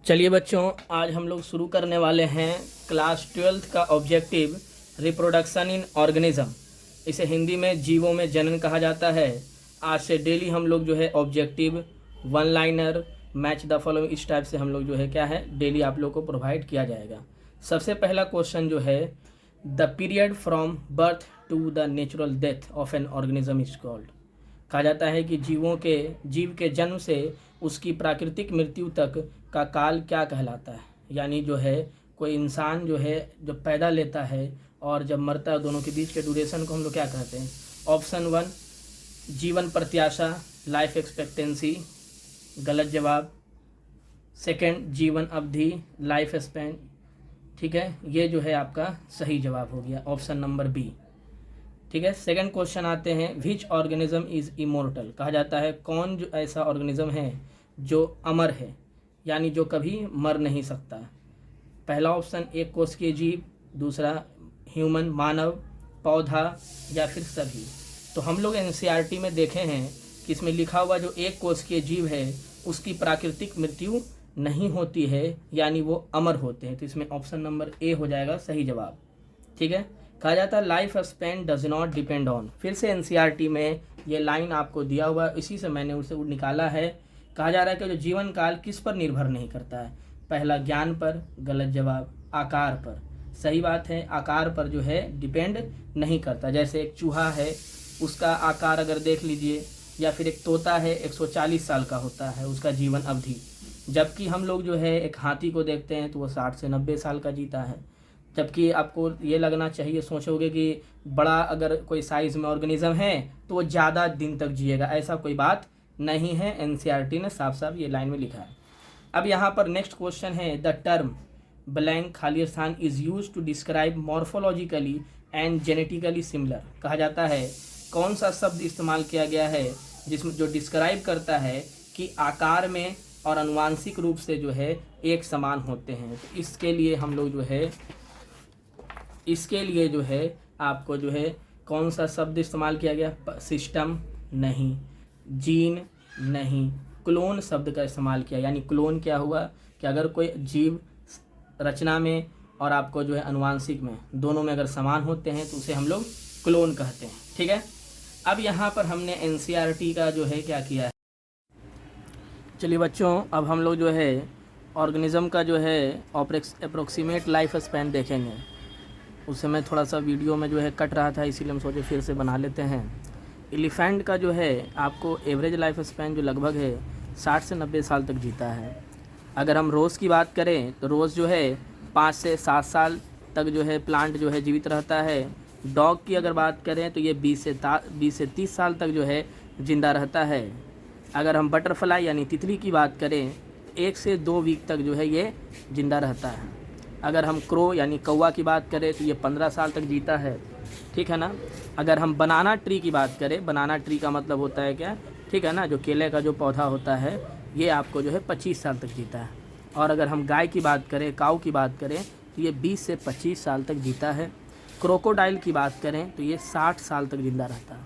चलिए बच्चों, आज हम लोग शुरू करने वाले हैं क्लास 12th का ऑब्जेक्टिव रिप्रोडक्शन इन ऑर्गेनिज्म। इसे हिंदी में जीवों में जनन कहा जाता है। आज से डेली हम लोग जो है objective, one liner, match the following, इस टाइप से हम लोग जो है क्या है डेली आप लोग को प्रोवाइड किया जाएगा। सबसे पहला क्वेश्चन जो है, the period from birth to the natural death of an organism is called. कहा जाता है कि जीव के जन्म से उसकी प्राकृतिक मृत्यु तक का काल क्या कहलाता है। यानी जो है कोई इंसान जो है जब पैदा लेता है और जब मरता है, दोनों के बीच के ड्यूरेशन को हम लोग क्या कहते हैं। ऑप्शन 1 जीवन प्रत्याशा, लाइफ एक्सपेक्टेंसी, गलत जवाब। सेकंड जीवन अवधि, लाइफ स्पैन। ठीक है, ये जो है आपका सही जवाब हो गया, ऑप्शन नंबर बी। ठीक है, सेकंड क्वेश्चन आते हैं, विच ऑर्गेनिज्म इज इमोर्टल। कहा जाता है कौन जो ऐसा ऑर्गेनिज्म है जो अमर है, यानी जो कभी मर नहीं सकता। पहला ऑप्शन एक कोशिकीय जीव, दूसरा ह्यूमन मानव, पौधा, या फिर सभी। तो हम लोग एनसीईआरटी में देखे हैं कि इसमें लिखा हुआ जो एक कोशिकीय जीव है उसकी प्राकृतिक मृत्यु नहीं होती है, यानी वो अमर होते हैं। तो इसमें ऑप्शन नंबर ए हो जाएगा सही जवाब। ठीक है, कहा जाता है life span does not depend on. फिर से एनसीईआरटी में ये लाइन आपको दिया हुआ है, इसी से मैंने उसे निकाला है। कहा जा रहा है कि जो जीवन काल किस पर निर्भर नहीं करता है। पहला ज्ञान पर, गलत जवाब। आकार पर, सही बात है, आकार पर जो है डिपेंड नहीं करता। जैसे एक चूहा है, उसका आकार अगर देख लीजिए, या फिर एक तोता है 140 साल का होता है उसका जीवन अवधि, जबकि हम लोग जो है एक हाथी को देखते हैं तो वो 60 से 90 साल का जीता है। जबकि आपको ये लगना चाहिए, सोचोगे कि बड़ा अगर कोई साइज़ में ऑर्गेनिज्म है तो वो ज़्यादा दिन तक जिएगा, ऐसा कोई बात नहीं है। एनसीईआरटी ने साफ साफ ये लाइन में लिखा है। अब यहाँ पर नेक्स्ट क्वेश्चन है, द टर्म ब्लैंक खाली स्थान is use to describe morphologically and genetically similar. कहा जाता है कौन सा शब्द इस्तेमाल किया गया है जिसमें जो डिस्क्राइब करता है कि आकार में और आनुवांशिक रूप से जो है एक समान होते हैं। तो इसके लिए हम लोग जो है आपको जो है कौन सा शब्द इस्तेमाल किया गया। सिस्टम नहीं, जीन नहीं, क्लोन शब्द का इस्तेमाल किया। यानी क्लोन क्या हुआ कि अगर कोई जीव रचना में और आपको जो है अनुवांशिक में, दोनों में अगर समान होते हैं तो उसे हम लोग क्लोन कहते हैं। ठीक है, अब यहाँ पर हमने एनसीईआरटी का जो है क्या किया है। चलिए बच्चों, अब हम लोग जो है ऑर्गेनिज्म का जो है अप्रोक्सीमेट लाइफ स्पैन देखेंगे। उस समय थोड़ा सा वीडियो में जो है कट रहा था, इसीलिए हम सोचे फिर से बना लेते हैं। एलिफेंट का जो है आपको एवरेज लाइफ स्पैन जो लगभग है 60 से 90 साल तक जीता है। अगर हम रोज़ की बात करें तो रोज़ जो है 5 से 7 साल तक जो है प्लांट जो है जीवित रहता है। डॉग की अगर बात करें तो ये 20 से 30 साल तक जो है ज़िंदा रहता है। अगर हम बटरफ्लाई यानी तितली की बात करें, 1 से 2 वीक तक जो है ये ज़िंदा रहता है। अगर हम क्रो यानी कौवा की बात करें तो ये 15 साल तक जीता है। ठीक है ना। अगर हम बनाना ट्री की बात करें, बनाना ट्री का मतलब होता है क्या, ठीक है ना, जो केले का जो पौधा होता है, ये आपको जो है 25 साल तक जीता है। और अगर हम गाय की बात करें, काऊ की बात करें, तो ये 20 से 25 साल तक जीता है। क्रोकोडाइल की बात करें तो ये 60 साल तक ज़िंदा रहता है।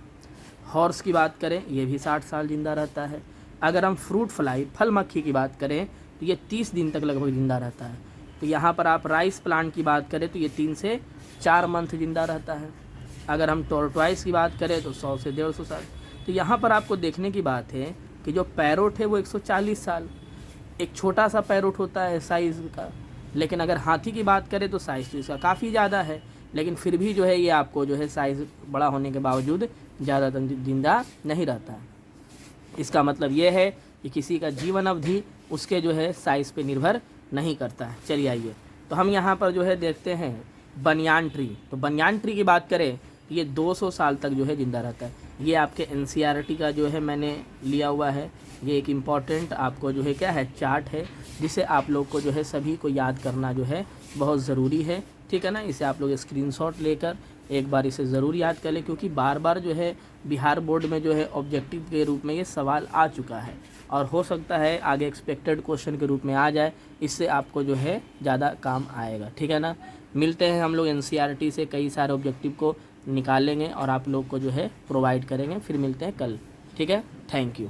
हॉर्स की बात करें, ये भी 60 साल ज़िंदा रहता है। अगर हम फ्रूट फ्लाई फल मक्खी की बात करें तो ये 30 दिन तक लगभग ज़िंदा रहता है। तो यहाँ पर आप राइस प्लांट की बात करें तो ये 3 से 4 मंथ ज़िंदा रहता है। अगर हम टॉर्टॉइस की बात करें तो 100 से 150 साल। तो यहाँ पर आपको देखने की बात है कि जो पैरोट है वो 140 साल, एक छोटा सा पैरोट होता है साइज़ का। लेकिन अगर हाथी की बात करें तो साइज़ तो इसका काफ़ी ज़्यादा है, लेकिन फिर भी जो है ये आपको जो है साइज़ बड़ा होने के बावजूद ज़्यादा जिंदा नहीं रहता है। इसका मतलब ये है कि किसी का जीवन अवधि उसके जो है साइज़ पे निर्भर नहीं करता है। चलिए आइए, तो हम यहाँ पर जो है देखते हैं बनियान ट्री। तो बनियान ट्री की बात करें तो ये 200 साल तक जो है ज़िंदा रहता है। ये आपके एनसीईआरटी का जो है मैंने लिया हुआ है। ये एक इम्पॉर्टेंट आपको जो है क्या है चार्ट है, जिसे आप लोग को जो है सभी को याद करना जो है बहुत ज़रूरी है। ठीक है ना, इसे आप लोग स्क्रीनशॉट लेकर एक बार इसे ज़रूर याद कर लें, क्योंकि बार बार जो है बिहार बोर्ड में जो है ऑब्जेक्टिव के रूप में ये सवाल आ चुका है और हो सकता है आगे एक्सपेक्टेड क्वेश्चन के रूप में आ जाए। इससे आपको जो है ज़्यादा काम आएगा। ठीक है ना। मिलते हैं हम लोग एनसीईआरटी से कई सारे ऑब्जेक्टिव को निकालेंगे और आप लोग को जो है प्रोवाइड करेंगे। फिर मिलते हैं कल। ठीक है, थैंक यू।